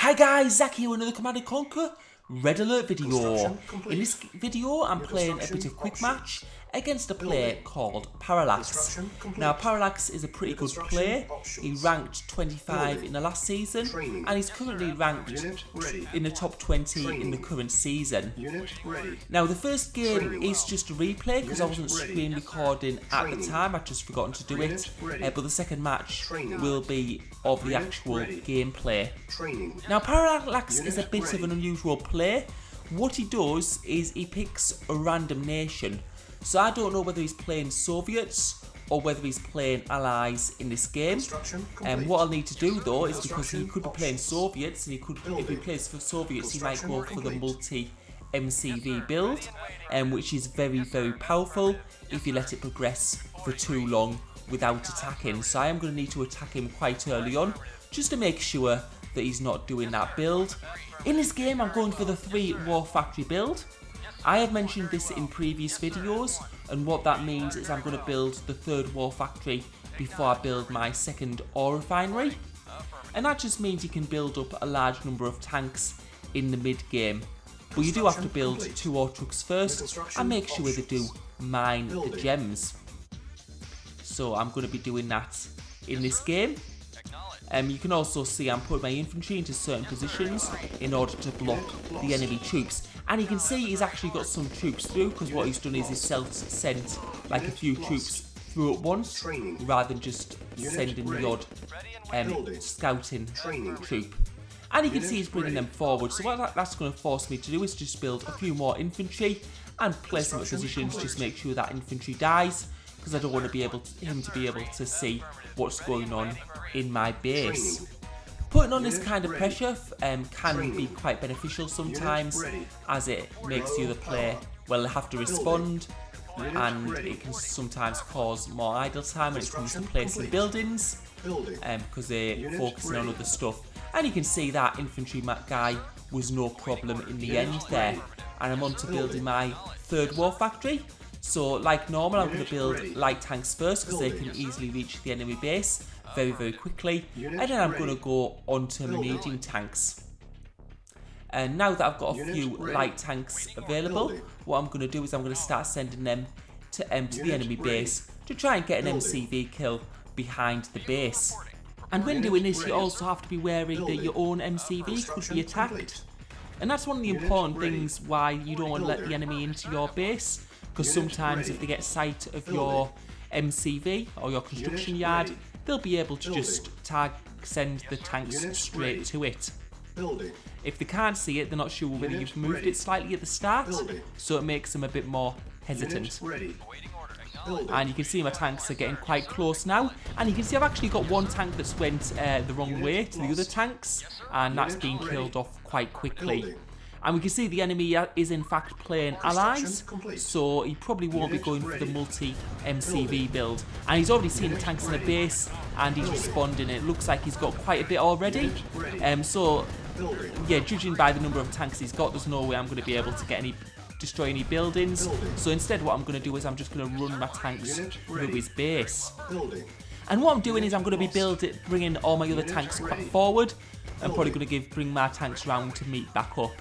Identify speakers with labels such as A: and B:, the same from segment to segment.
A: Hi guys, Zach here with another Command & Conquer Red Alert video. In this video I'm playing a bit of quick match against a player called Parallax. Now Parallax is a pretty good player. He ranked 25 in the last season and he's currently ranked in the top 20 in the current season. Now the first game is just a replay because I wasn't screen recording at the time, I'd just forgotten to do it, but the second match will be of the actual gameplay. Now Parallax is a bit of an unusual player. What he does is he picks a random nation. So I don't know whether he's playing Soviets or whether he's playing Allies in this game. What I'll need to do though is, because he could be playing Soviets, and he could, if he plays for Soviets, he might go for the multi-MCV build, which is very, very powerful if you let it progress for too long without attacking. So I am going to need to attack him quite early on, just to make sure that he's not doing that build. In this game I'm going for the 3 War Factory build. I have mentioned this in previous videos, and what that means is I'm going to build the 3rd War Factory before I build my 2nd ore refinery. And that just means you can build up a large number of tanks in the mid game. But you do have to build 2 ore trucks first and make sure they do mine the gems. So I'm going to be doing that in this game. You can also see I'm putting my infantry into certain positions in order to block the enemy troops. And you can see he's actually got some troops through, because what he's done is he's sent like a few troops through at once, rather than just sending the odd scouting troop. And you can see he's bringing them forward. So what that's going to force me to do is just build a few more infantry and place them at positions, just make sure that infantry dies, because I don't want to be able to, him to be able to see what's going on in my base. Putting on this kind of pressure can be quite beneficial sometimes, as it makes the other player, well, have to respond, and it can sometimes cause more idle time when it comes to placing buildings, because they're focusing on other stuff. And you can see that infantry guy was no problem in the end there. And I'm on to building my 3rd War Factory. So like normal, I'm going to build light tanks first, because they can easily reach the enemy base very, very quickly. And then I'm going to go on to medium tanks. And now that I've got a few light tanks available, what I'm going to do is I'm going to start sending them to the enemy base to try and get an MCV kill behind the base. And when doing this, you also have to be wary that your own MCV could be attacked. And that's one of the important things why you don't want to let the enemy into your base, because sometimes if they get sight of your MCV or your construction yard, they'll be able to just send the tanks straight to it. If they can't see it, they're not sure whether you've moved it slightly at the start, so it makes them a bit more hesitant. And you can see my tanks are getting quite close now, and you can see I've actually got one tank that's went the wrong way to the other tanks, and that's been killed off quite quickly. And we can see the enemy is in fact playing Allies, so he probably won't be going for the multi-MCV build. And he's already seen the tanks in the base, and he's responding. It looks like he's got quite a bit already. So, yeah, judging by the number of tanks he's got, there's no way I'm going to be able to destroy any buildings. So instead what I'm going to do is I'm just going to run my tanks through his base. And what I'm doing is I'm going to be bringing all my other tanks forward. I'm probably going to bring my tanks round to meet back up.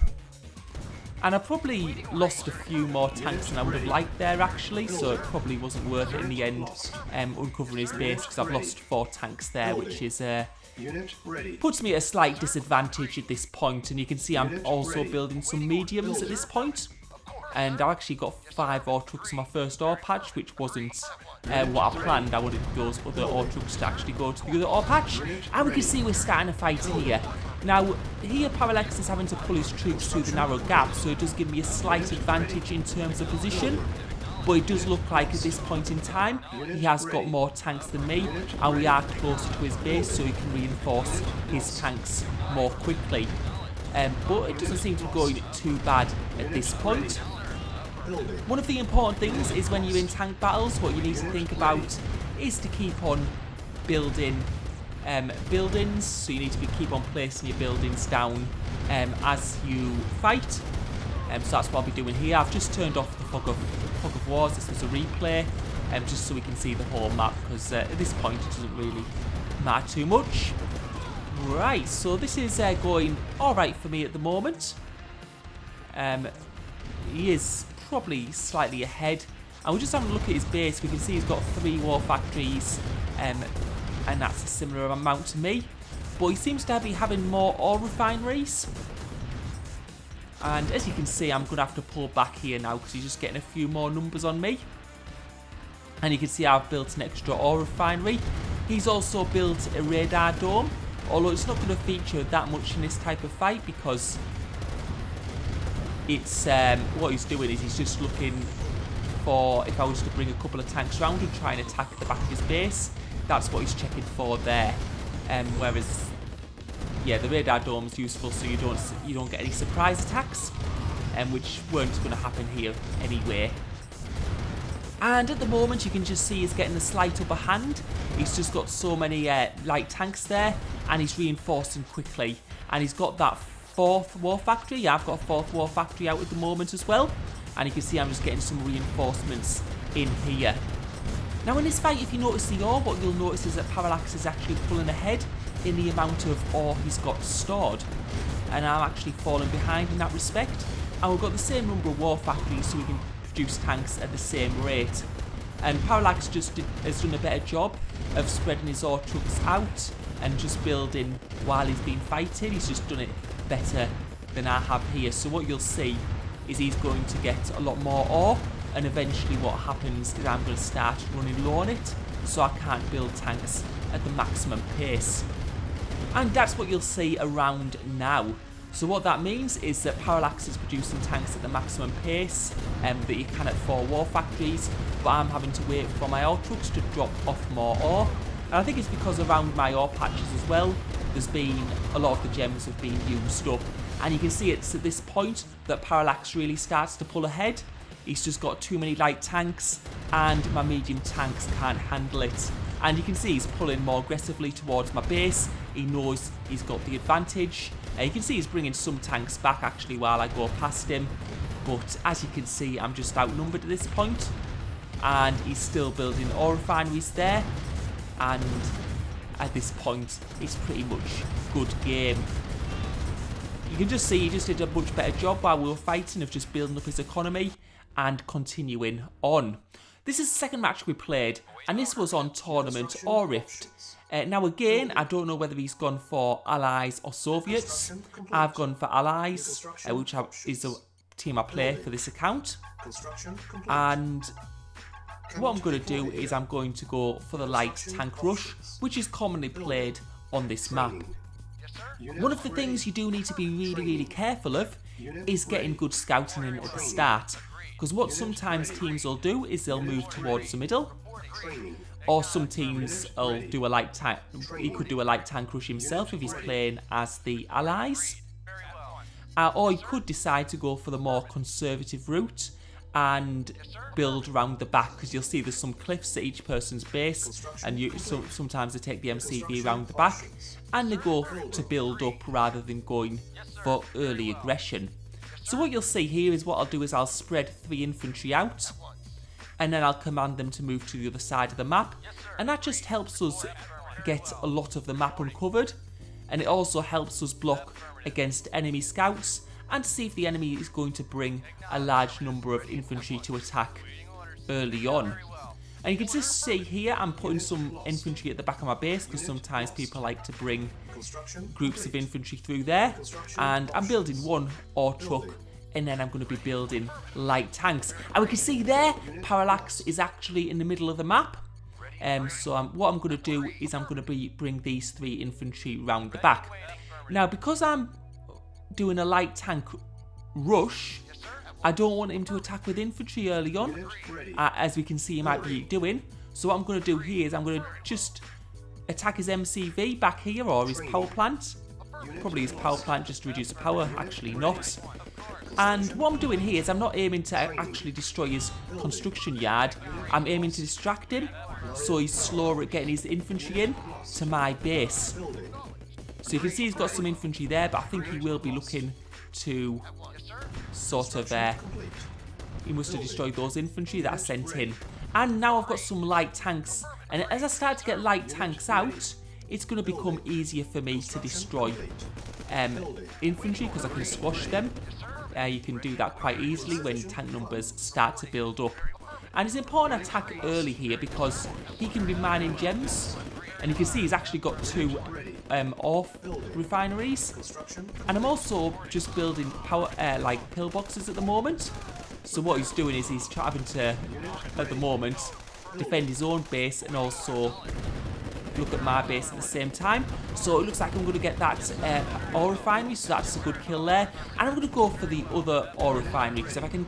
A: And I probably lost a few more tanks than I would have liked there actually, so it probably wasn't worth it in the end uncovering his base, because I've lost 4 tanks there, which is puts me at a slight disadvantage at this point. And you can see I'm also building some mediums at this point. And I've actually got 5 ore trucks in my first ore patch, which wasn't what I planned. I wanted those other ore trucks to actually go to the other ore patch. And we can see we're starting a fight here. Now, here Parallax is having to pull his troops through the narrow gap, so it does give me a slight advantage in terms of position. But it does look like at this point in time, he has got more tanks than me, and we are closer to his base, so he can reinforce his tanks more quickly. But it doesn't seem to be going too bad at this point. One of the important things is when you're in tank battles, what you need to think about is to keep on building buildings. So you need to keep on placing your buildings down as you fight. So that's what I'll be doing here. I've just turned off the fog of wars. This was a replay, just so we can see the whole map, because at this point it doesn't really matter too much. Right, so this is going alright for me at the moment. He is probably slightly ahead. And we're just having a look at his base. We can see he's got 3 war factories, and that's a similar amount to me. But he seems to be having more ore refineries. And as you can see, I'm going to have to pull back here now because he's just getting a few more numbers on me. And you can see I've built an extra ore refinery. He's also built a radar dome, although it's not going to feature that much in this type of fight because it's what he's doing is he's just looking for if I was to bring a couple of tanks around and try and attack the back of his base. That's what he's checking for there. Whereas, yeah, the radar dome's useful so you don't get any surprise attacks, which weren't going to happen here anyway. And at the moment, you can just see he's getting a slight upper hand. He's just got so many light tanks there, and he's reinforcing quickly. And he's got that 4th war factory. Yeah, I've got a 4th war factory out at the moment as well. And you can see I'm just getting some reinforcements in here. Now in this fight, if you notice the ore, what you'll notice is that Parallax is actually pulling ahead in the amount of ore he's got stored. And I'm actually falling behind in that respect. And we've got the same number of war factories, so we can produce tanks at the same rate. And Parallax has done a better job of spreading his ore trucks out and just building while he's been fighting. He's just done it better than I have here. So what you'll see is he's going to get a lot more ore, and eventually what happens is I'm going to start running low on it, so I can't build tanks at the maximum pace. And that's what you'll see around now. So what that means is that Parallax is producing tanks at the maximum pace that you can at 4 war factories, but I'm having to wait for my ore trucks to drop off more ore. And I think it's because around my ore patches as well, there's been a lot of the gems have been used up. And you can see it's at this point that Parallax really starts to pull ahead. He's just got too many light tanks and my medium tanks can't handle it. And you can see he's pulling more aggressively towards my base. He knows he's got the advantage. You can see he's bringing some tanks back actually while I go past him. But as you can see, I'm just outnumbered at this point. And he's still building ore refineries there. And at this point, it's pretty much good game. You can just see he just did a much better job while we were fighting of just building up his economy and continuing on. This is the second match we played, and this was on Tournament or Rift. Now again, I don't know whether he's gone for Allies or Soviets. I've gone for Allies, which is the team I play for this account. And what I'm going to do is I'm going to go for the light tank rush, which is commonly played on this map. One of the things you do need to be really careful of is getting good scouting in at the start. Because what sometimes teams will do is they'll move towards the middle. Or some teams will do a light tank. He could do a light tank rush himself if he's playing as the Allies. Or he could decide to go for the more conservative route and build around the back, because you'll see there's some cliffs at each person's base, and sometimes they take the MCV around the back and they go to build up rather than going for early aggression. So what you'll see here is what I'll do is I'll spread 3 infantry out, and then I'll command them to move to the other side of the map, and that just helps us get a lot of the map uncovered, and it also helps us block against enemy scouts and to see if the enemy is going to bring a large number of infantry to attack early on. And you can just see here I'm putting some infantry at the back of my base, because sometimes people like to bring groups of infantry through there. And I'm building 1 ore truck, and then I'm going to be building light tanks. And we can see there, Parallax is actually in the middle of the map. So what I'm going to do is I'm going to bring these 3 infantry round the back. Now, because I'm doing a light tank rush, I don't want him to attack with infantry early on, as we can see he might be doing. So what I'm going to do here is I'm going to just attack his MCV back here, or his power plant. Probably his power plant just to reduce the power, actually not. And what I'm doing here is I'm not aiming to actually destroy his construction yard. I'm aiming to distract him, so he's slower at getting his infantry in to my base. So you can see he's got some infantry there, but I think he will be looking to sort of, he must have destroyed those infantry that I sent in. And now I've got some light tanks, and as I start to get light tanks out, it's going to become easier for me to destroy infantry because I can squash them. You can do that quite easily when tank numbers start to build up. And it's important to attack early here because he can be mining gems. And you can see he's actually got 2 ore refineries. And I'm also just building power like pillboxes at the moment. So what he's doing is he's having to, at the moment, defend his own base and also look at my base at the same time. So it looks like I'm going to get that ore refinery, so that's a good kill there. And I'm going to go for the other ore refinery because if I can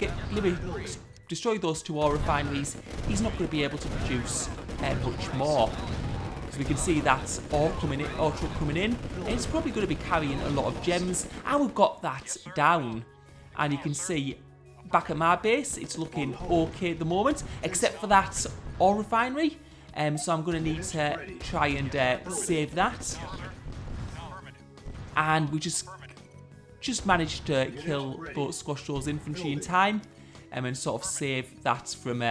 A: destroy those 2 ore refineries, he's not going to be able to produce much more. So we can see that ore truck coming in, and it's probably going to be carrying a lot of gems. And we've got that down, and you can see back at my base, it's looking okay at the moment, except for that ore refinery. So I'm going to need to try and save that. And we just managed to squash those infantry in time, and sort of save that from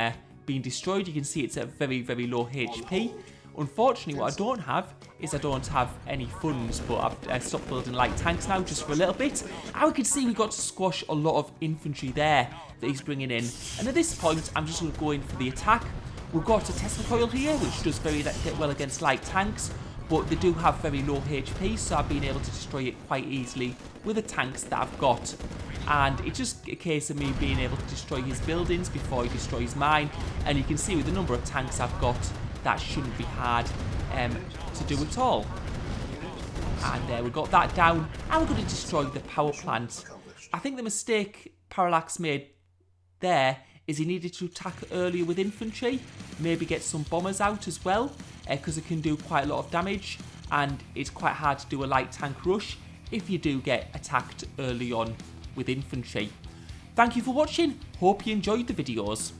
A: being destroyed. You can see it's at very, very low HP. Unfortunately, what I don't have is I don't have any funds, but I've stopped building light tanks now just for a little bit. And we can see we got to squash a lot of infantry there that he's bringing in. And at this point, I'm just going to go in for the attack. We've got a Tesla coil here, which does very well against light tanks, but they do have very low HP, so I've been able to destroy it quite easily with the tanks that I've got. And it's just a case of me being able to destroy his buildings before he destroys mine. And you can see with the number of tanks I've got, that shouldn't be hard to do at all. And we've got that down, and we're going to destroy the power plant. I think the mistake Parallax made there is he needed to attack earlier with infantry, maybe get some bombers out as well, because it can do quite a lot of damage, and it's quite hard to do a light tank rush if you do get attacked early on with infantry. Thank you for watching, hope you enjoyed the videos.